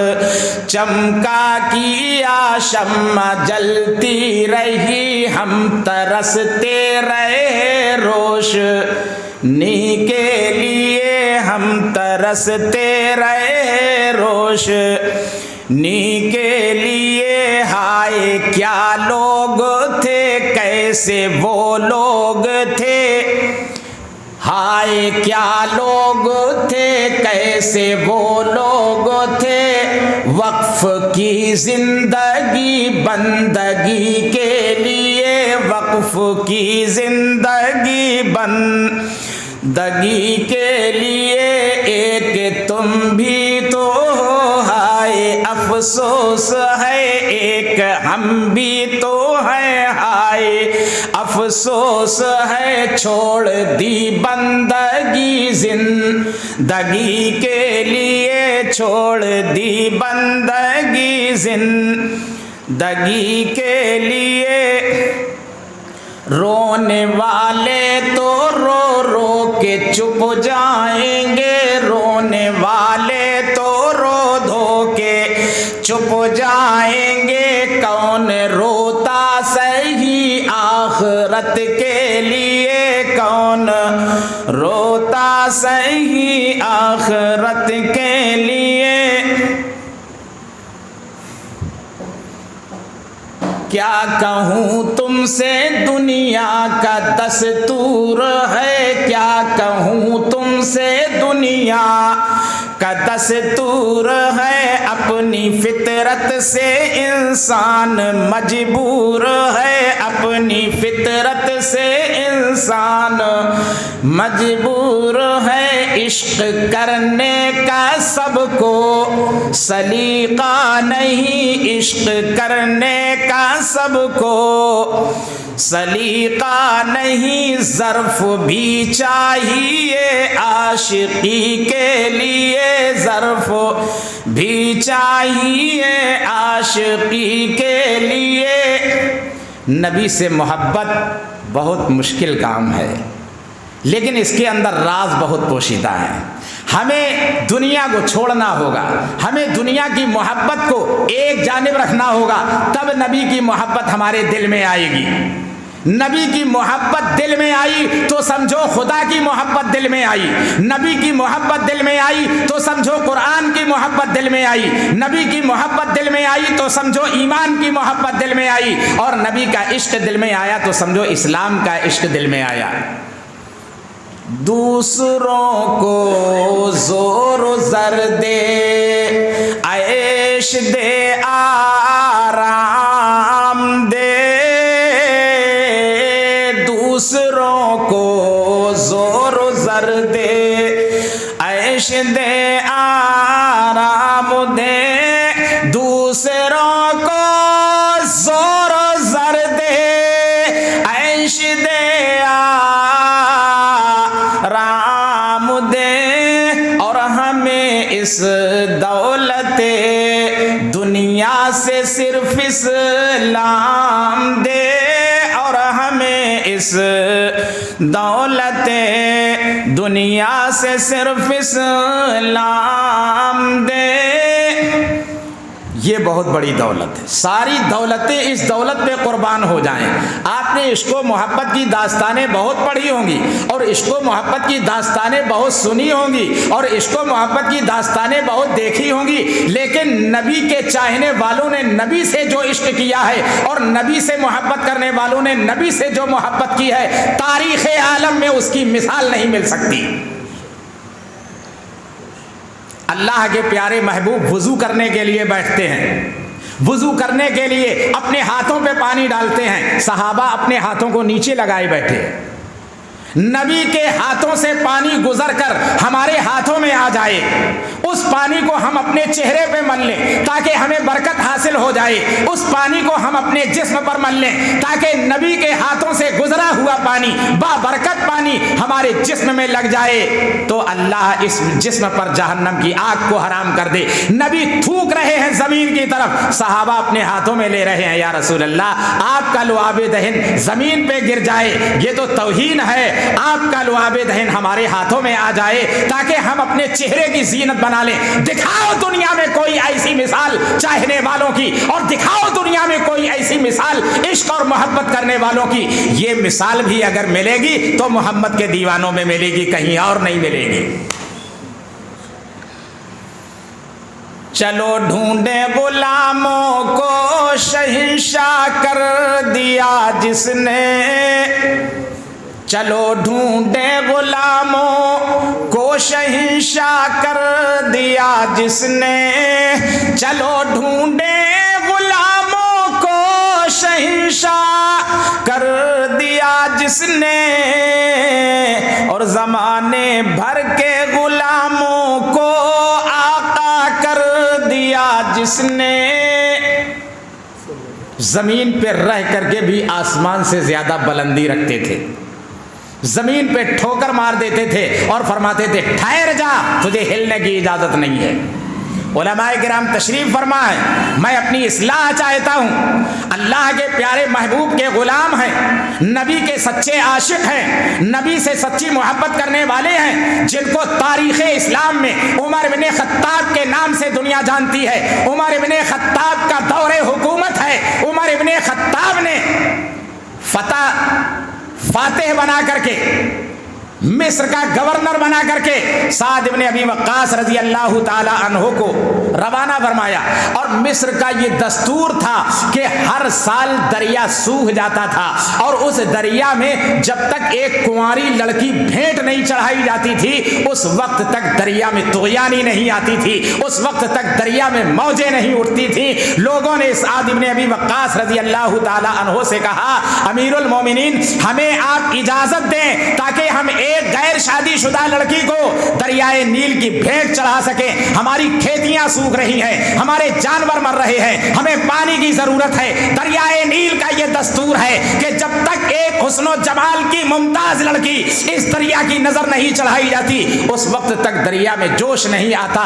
چمکا کیا شمع جلتی رہی، ہم ترستے رہے روشنی کے لیے، ہم ترستے رہے روشنی کے لیے، ہائے کیا لوگ تھے کیسے وہ لوگ تھے، ہائے کیا لوگ تھے کیسے وہ لوگ تھے، وقف کی زندگی بندگی کے لیے، وقف کی زندگی بندگی کے لیے، ایک تم بھی تو ہائے افسوس ہے، ایک ہم بھی تو ہیں ہائے افسوس ہے، چھوڑ دی بندگی زندگی کے لیے، چھوڑ دی بندگی زندگی کے لیے، رونے والے تو رو رو کے چپ جائیں گے، رونے ہو جائیں گے، کون روتا سہی آخرت کے لیے، کون روتا سہی آخرت کے لیے۔ کیا کہوں تم سے دنیا کا دستور ہے، کیا کہوں تم سے دنیا کا دستور ہے، اپنی فطرت سے انسان مجبور ہے، اپنی فطرت سے انسان مجبور ہے۔ عشق کرنے کا سب کو سلیقہ نہیں، عشق کرنے کا سب کو سلیقہ نہیں، ظرف بھی چاہیے عاشقی کے لیے، ظرف بھی چاہیے عاشقی کے لیے۔ نبی سے محبت بہت مشکل کام ہے، لیکن اس کے اندر راز بہت پوشیدہ ہے۔ ہمیں دنیا کو چھوڑنا ہوگا، ہمیں دنیا کی محبت کو ایک جانب رکھنا ہوگا، تب نبی کی محبت ہمارے دل میں آئے گی۔ نبی کی محبت دل میں آئی تو سمجھو خدا کی محبت دل میں آئی، نبی کی محبت دل میں آئی تو سمجھو قرآن کی محبت دل میں آئی، نبی کی محبت دل میں آئی تو سمجھو ایمان کی محبت دل میں آئی، اور نبی کا عشق دل میں آیا تو سمجھو اسلام کا عشق دل میں آیا۔ دوسروں کو زور و زر دے، عیش دے، آرام دے، دوسروں کو زور و زر دے، عیش دے، آرام دے، دوسروں کو زور و زر دے، عیش دے، اس دولت دنیا سے صرف اسلام دے، اور ہمیں اس دولت دنیا سے صرف اسلام دے۔ یہ بہت بڑی دولت ہے، ساری دولتیں اس دولت پہ قربان ہو جائیں۔ آپ نے عشق و محبت کی داستانیں بہت پڑھی ہوں گی، اور عشق و محبت کی داستانیں بہت سنی ہوں گی، اور عشق و محبت کی داستانیں بہت دیکھی ہوں گی، لیکن نبی کے چاہنے والوں نے نبی سے جو عشق کیا ہے، اور نبی سے محبت کرنے والوں نے نبی سے جو محبت کی ہے، تاریخ عالم میں اس کی مثال نہیں مل سکتی۔ اللہ کے پیارے محبوب وضو کرنے کے لیے بیٹھتے ہیں، وضو کرنے کے لیے اپنے ہاتھوں پہ پانی ڈالتے ہیں، صحابہ اپنے ہاتھوں کو نیچے لگائے بیٹھے۔ نبی کے ہاتھوں سے پانی گزر کر ہمارے ہاتھوں میں آ جائے، اس پانی کو ہم اپنے چہرے پہ مل لیں تاکہ ہمیں برکت حاصل ہو جائے، اس پانی کو ہم اپنے جسم پر مل لیں تاکہ نبی کے ہاتھوں سے گزرا ہوا پانی، بابرکت پانی ہمارے جسم میں لگ جائے، تو اللہ اس جسم پر جہنم کی آگ کو حرام کر دے۔ نبی تھوک رہے ہیں زمین کی طرف، صحابہ اپنے ہاتھوں میں لے رہے ہیں، یا رسول اللہ آپ کا لعاب دہن زمین پہ گر جائے، یہ تو توہین ہے، آپ کا لعاب دہن ہمارے ہاتھوں میں آ جائے تاکہ ہم اپنے چہرے کی زینت بنا لیں۔ دکھاؤ دنیا میں کوئی ایسی مثال چاہنے والوں کی، اور دکھاؤ دنیا میں کوئی ایسی مثال عشق اور محبت کرنے والوں کی۔ یہ مثال بھی اگر ملے گی تو محمد کے دیوانوں میں ملے گی، کہیں اور نہیں ملے گی۔ چلو ڈھونڈے غلاموں کو شہنشاہ کر دیا جس نے، چلو ڈھونڈے غلاموں کو شہنشاہ کر دیا جس نے، چلو ڈھونڈے غلاموں کو شہنشاہ کر دیا جس نے، اور زمانے بھر کے غلاموں کو آقا کر دیا جس نے۔ زمین پہ رہ کر کے بھی آسمان سے زیادہ بلندی رکھتے تھے، زمین پہ ٹھوکر مار دیتے تھے اور فرماتے تھے ٹھہر جا، تجھے ہلنے کی اجازت نہیں ہے۔ علماء کرام تشریف فرما ہے، میں اپنی اصلاح چاہتا ہوں، اللہ کے پیارے محبوب کے غلام ہیں، نبی کے سچے عاشق ہیں، نبی سے سچی محبت کرنے والے ہیں، جن کو تاریخ اسلام میں عمر بن خطاب کے نام سے دنیا جانتی ہے۔ عمر بن خطاب کا دور حکومت ہے، عمر بن خطاب نے فاتح بنا کر کے، مصر کا گورنر بنا کر کے سعد بن ابی وقاص رضی اللہ تعالی عنہ کو روانہ فرمایا، اور مصر کا یہ دستور تھا کہ ہر سال دریا سوکھ جاتا تھا، اور اس دریا میں جب تک ایک کنواری لڑکی بھیٹ نہیں چڑھائی جاتی تھی اس وقت تک دریا میں طغیانی نہیں آتی تھی، اس وقت تک دریا میں موجیں نہیں اٹھتی تھی۔ لوگوں نے سعد بن ابی وقاص رضی اللہ تعالی عنہ سے کہا، امیر المومنین ہمیں آپ اجازت دیں تاکہ ہم ایک غیر شادی شدہ لڑکی کو دریائے نیل کی بھیٹ چڑھا سکیں، ہماری کھیتیاں سوکھ رہی ہیں، ہمارے جانور مر رہے ہیں، ہمیں پانی کی ضرورت ہے۔ دریائے نیل کا یہ دستور ہے کہ جب تک ایک حسن و جمال کی ممتاز لڑکی اس دریا کی نظر نہیں چڑھائی جاتی اس وقت تک دریا میں جوش نہیں آتا۔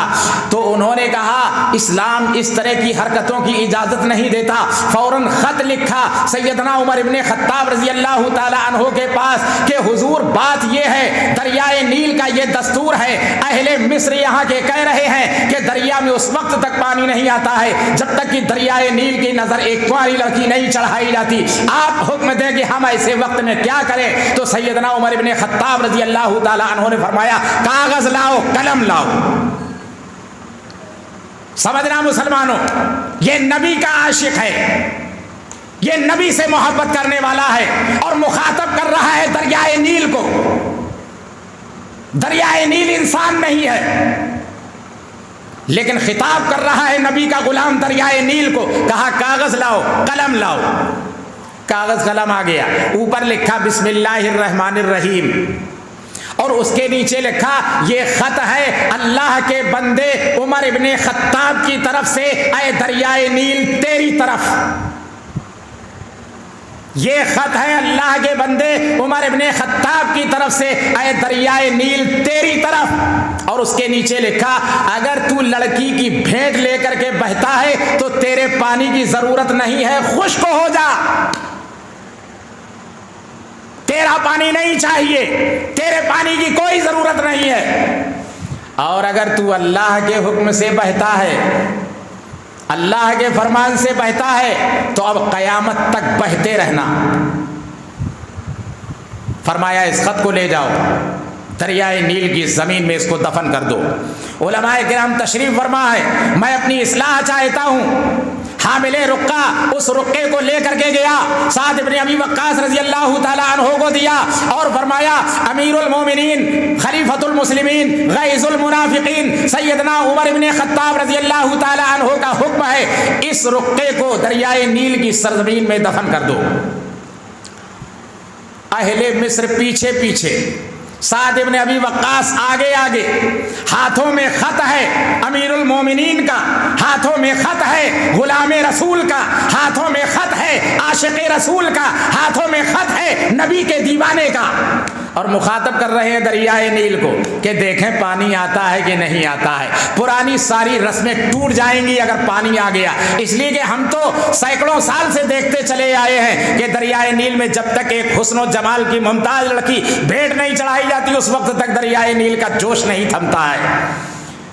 تو انہوں نے کہا اسلام اس طرح کی حرکتوں کی اجازت نہیں دیتا۔ فوراً خط لکھا سیدنا عمر بن خطاب رضی اللہ تعالی عنہ کے پاس کہ حضور بات یہ ہے، دریائے نیل کا یہ دستور ہے، اہل مصر یہاں کے کہہ رہے ہیں کہ دریا میں اس وقت تک پانی نہیں آتا ہے جب تک کہ دریائے نیل کی نظر ایک کنواری لڑکی نہیں چڑھائی جاتی، آپ حکم دیں کہ ہم ایسے وقت میں کیا کریں؟ تو سیدنا عمر بن خطاب رضی اللہ تعالی عنہ نے فرمایا کاغذ لاؤ، قلم لاؤ۔ سمجھنا مسلمانوں، یہ نبی کا عاشق ہے، یہ نبی سے محبت کرنے والا ہے اور مخاطب کر رہا ہے دریائے نیل کو۔ دریائے نیل انسان نہیں ہے لیکن خطاب کر رہا ہے نبی کا غلام دریائے نیل کو۔ کہا کاغذ لاؤ، قلم لاؤ۔ کاغذ قلم آ گیا، اوپر لکھا بسم اللہ الرحمن الرحیم، اور اس کے نیچے لکھا یہ خط ہے اللہ کے بندے عمر ابن خطاب کی طرف سے، اے دریائے نیل تیری طرف۔ یہ خط ہے اللہ کے بندے عمر ابن خطاب کی طرف سے، اے دریائے نیل تیری طرف۔ اور اس کے نیچے لکھا اگر تو لڑکی کی بھیٹ لے کر کے بہتا ہے تو تیرے پانی کی ضرورت نہیں ہے، خشک ہو جا، تیرا پانی نہیں چاہیے، تیرے پانی کی کوئی ضرورت نہیں ہے۔ اور اگر تو اللہ کے حکم سے بہتا ہے، اللہ کے فرمان سے بہتا ہے تو اب قیامت تک بہتے رہنا۔ فرمایا اس خط کو لے جاؤ، دریائے نیل کی زمین میں اس کو دفن کر دو۔ علماء کرام تشریف فرما ہے، میں اپنی اصلاح چاہتا ہوں۔ حامل رقہ اس رقے کو لے کر کے گیا، سعد بن ابی وقاص رضی اللہ تعالی عنہ کو دیا اور فرمایا امیر المومنین خلیفۃ المسلمین غیظ المنافقین سیدنا عمر بن خطاب رضی اللہ تعالی عنہ کا حکم ہے اس رقے کو دریائے نیل کی سرزمین میں دفن کر دو۔ اہل مصر پیچھے پیچھے، سعد بن ابی وقاص آگے آگے، ہاتھوں میں خط ہے امیر المومنین کا، ہاتھوں میں خط ہے غلام رسول کا، ہاتھوں میں خط ہے عاشق رسول کا، ہاتھوں میں خط ہے نبی کے دیوانے کا، اور مخاطب کر رہے ہیں دریائے نیل کو کہ دیکھیں پانی آتا ہے کہ نہیں آتا ہے۔ پرانی ساری رسمیں ٹوٹ جائیں گی اگر پانی آ گیا، اس لیے کہ ہم تو سینکڑوں سال سے دیکھتے چلے آئے ہیں کہ دریائے نیل میں جب تک ایک حسن و جمال کی ممتاز لڑکی بھیٹ نہیں چڑھائی جاتی اس وقت تک دریائے نیل کا جوش نہیں تھمتا ہے۔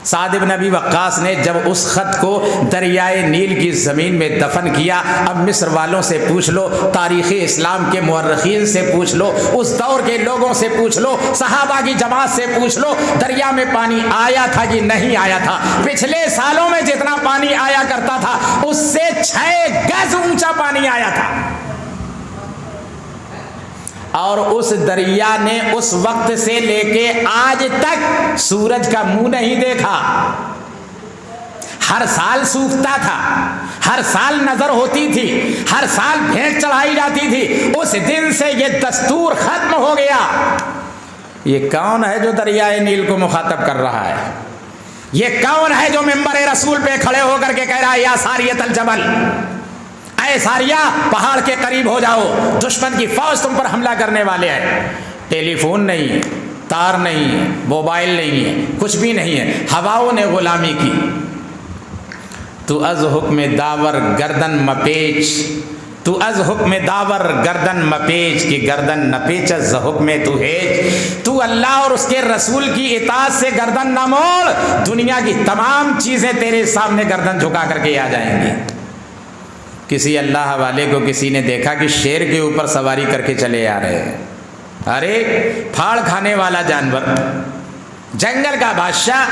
سعد بن ابی وقاص نے جب اس خط کو دریائے نیل کی زمین میں دفن کیا، اب مصر والوں سے پوچھ لو، تاریخ اسلام کے مورخین سے پوچھ لو، اس دور کے لوگوں سے پوچھ لو، صحابہ کی جماعت سے پوچھ لو، دریا میں پانی آیا تھا کہ نہیں آیا تھا؟ پچھلے سالوں میں جتنا پانی آیا کرتا تھا اس سے 6 گز اونچا پانی آیا تھا، اور اس دریا نے اس وقت سے لے کے آج تک سورج کا منہ نہیں دیکھا۔ ہر سال سوکھتا تھا، ہر سال نظر ہوتی تھی، ہر سال بھیٹ چڑھائی جاتی تھی، اس دن سے یہ دستور ختم ہو گیا۔ یہ کون ہے جو دریائے نیل کو مخاطب کر رہا ہے؟ یہ کون ہے جو ممبر رسول پہ کھڑے ہو کر کے کہہ رہا ہے یا ساریت الجبل، اے ساریہ پہاڑ کے قریب ہو جاؤ، دشمن کی فوج تم پر حملہ کرنے والے ہیں۔ ٹیلی فون نہیں ہے، تار نہیں ہے، موبائل نہیں ہے، کچھ بھی نہیں ہے، ہواؤں نے غلامی کی، تو از حکم داور گردن مپیچ، تو از حکم داور گردن مپیچ کہ گردن نہ پیچ از حکم تو ہیچ، تو اللہ اور اس کے رسول کی اطاعت سے گردن نہ موڑ، دنیا کی تمام چیزیں تیرے سامنے گردن جھکا کر کے آ جائیں گی۔ کسی اللہ والے کو کسی نے دیکھا کہ شیر کے اوپر سواری کر کے چلے آ رہے ہیں، ارے پھاڑ کھانے والا جانور، جنگل کا بادشاہ،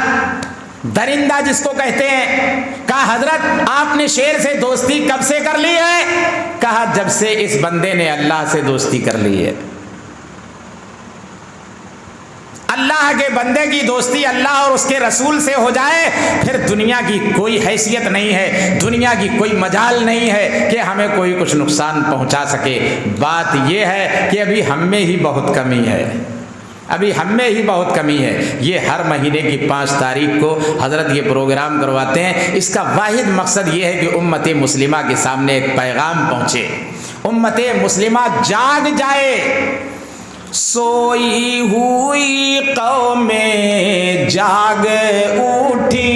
درندہ جس کو کہتے ہیں۔ کہا حضرت آپ نے شیر سے دوستی کب سے کر لی ہے؟ کہا جب سے اس بندے نے اللہ سے دوستی کر لی ہے۔ اللہ کے بندے کی دوستی اللہ اور اس کے رسول سے ہو جائے، پھر دنیا کی کوئی حیثیت نہیں ہے، دنیا کی کوئی مجال نہیں ہے کہ ہمیں کوئی کچھ نقصان پہنچا سکے۔ بات یہ ہے کہ ابھی ہم میں ہی بہت کمی ہے، ابھی ہم میں ہی بہت کمی ہے۔ یہ ہر مہینے کی 5 تاریخ کو حضرت یہ پروگرام کرواتے ہیں، اس کا واحد مقصد یہ ہے کہ امت مسلمہ کے سامنے ایک پیغام پہنچے، امت مسلمہ جاگ جائے۔ سوئی ہوئی قوم جاگ اٹھی،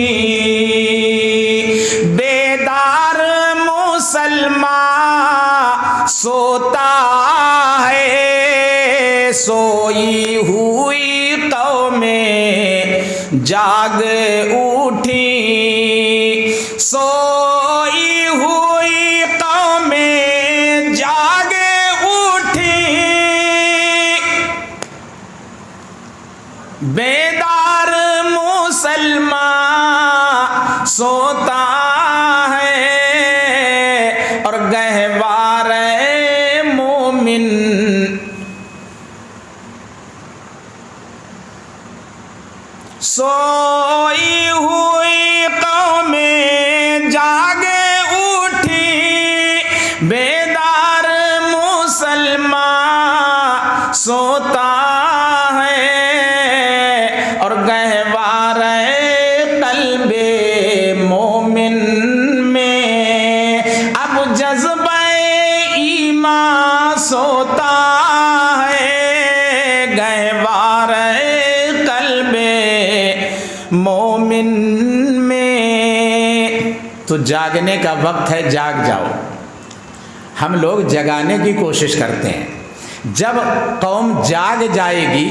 بیدار مسلمان سوتا ہے، سوئی ہوئی قوم جاگ اٹھی، سوئی ہوئی قوم جاگ اٹھی، بیدار مسلمان سوتا ہے، اور گہوار مومن سوئی ہوئی قوم جاگ اٹھی، بیدار مسلمان سوتا ہے، اور گہوار قلب مومن میں اب جذبہ ایمان سوتا ہے، گہوار قلب مومن میں۔ تو جاگنے کا وقت ہے، جاگ جاؤ۔ ہم لوگ جگانے کی کوشش کرتے ہیں، جب قوم جاگ جائے گی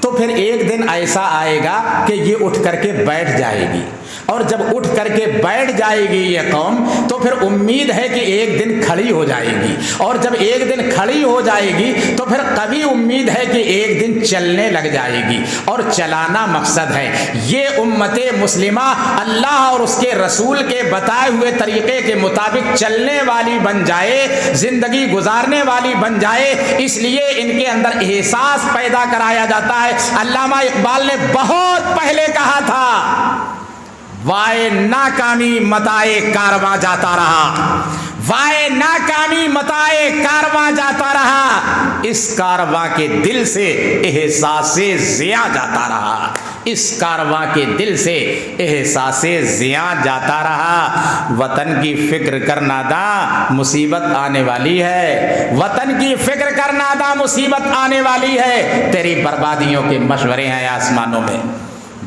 تو پھر ایک دن ایسا آئے گا کہ یہ اٹھ کر کے بیٹھ جائے گی، اور جب اٹھ کر کے بیٹھ جائے گی یہ قوم تو پھر امید ہے کہ ایک دن کھڑی ہو جائے گی، اور جب ایک دن کھڑی ہو جائے گی تو پھر کبھی امید ہے کہ ایک دن چلنے لگ جائے گی، اور چلانا مقصد ہے۔ یہ امت مسلمہ اللہ اور اس کے رسول کے بتائے ہوئے طریقے کے مطابق چلنے والی بن جائے، زندگی گزارنے والی بن جائے، اس لیے ان کے اندر احساس پیدا کرایا جاتا ہے۔ علامہ اقبال نے بہت پہلے کہا تھا، وائے ناکامی متائے کارواں جاتا رہا، وائے ناکامی متائے کارواں جاتا رہا، اس کارواں کے دل سے احساس ضیاء جاتا رہا، اس کارواں کے دل سے احساس ضیاء جاتا رہا۔ وطن کی فکر کر نادا مصیبت آنے والی ہے، وطن کی فکر کر نادا مصیبت آنے والی ہے۔ تیری بربادیوں کے مشورے ہیں آسمانوں میں،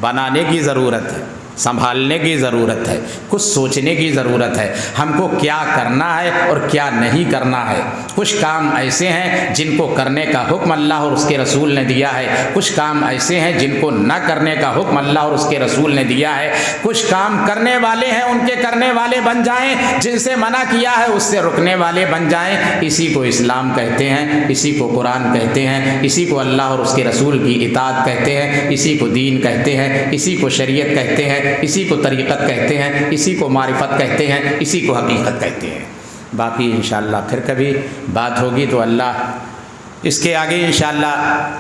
بنانے کی ضرورت ہے، سنبھالنے کی ضرورت ہے، کچھ سوچنے کی ضرورت ہے، ہم کو کیا کرنا ہے اور کیا نہیں کرنا ہے۔ کچھ کام ایسے ہیں جن کو کرنے کا حکم اللہ اور اس کے رسول نے دیا ہے، کچھ کام ایسے ہیں جن کو نہ کرنے کا حکم اللہ اور اس کے رسول نے دیا ہے۔ کچھ کام کرنے والے ہیں ان کے کرنے والے بن جائیں، جن سے منع کیا ہے اس سے رکنے والے بن جائیں۔ اسی کو اسلام کہتے ہیں، اسی کو قرآن کہتے ہیں، اسی کو اللہ اور اس کے رسول کی اطاعت کہتے ہیں، اسی کو دین کہتے ہیں، اسی کو شریعت کہتے ہیں، اسی کو طریقت کہتے ہیں، اسی کو معرفت کہتے ہیں، اسی کو حقیقت کہتے ہیں۔ باقی انشاءاللہ پھر کبھی بات ہوگی تو اللہ اس کے آگے انشاءاللہ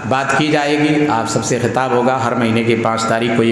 بات کی جائے گی۔ آپ سب سے خطاب ہوگا، ہر مہینے کی 5 تاریخ کو یہ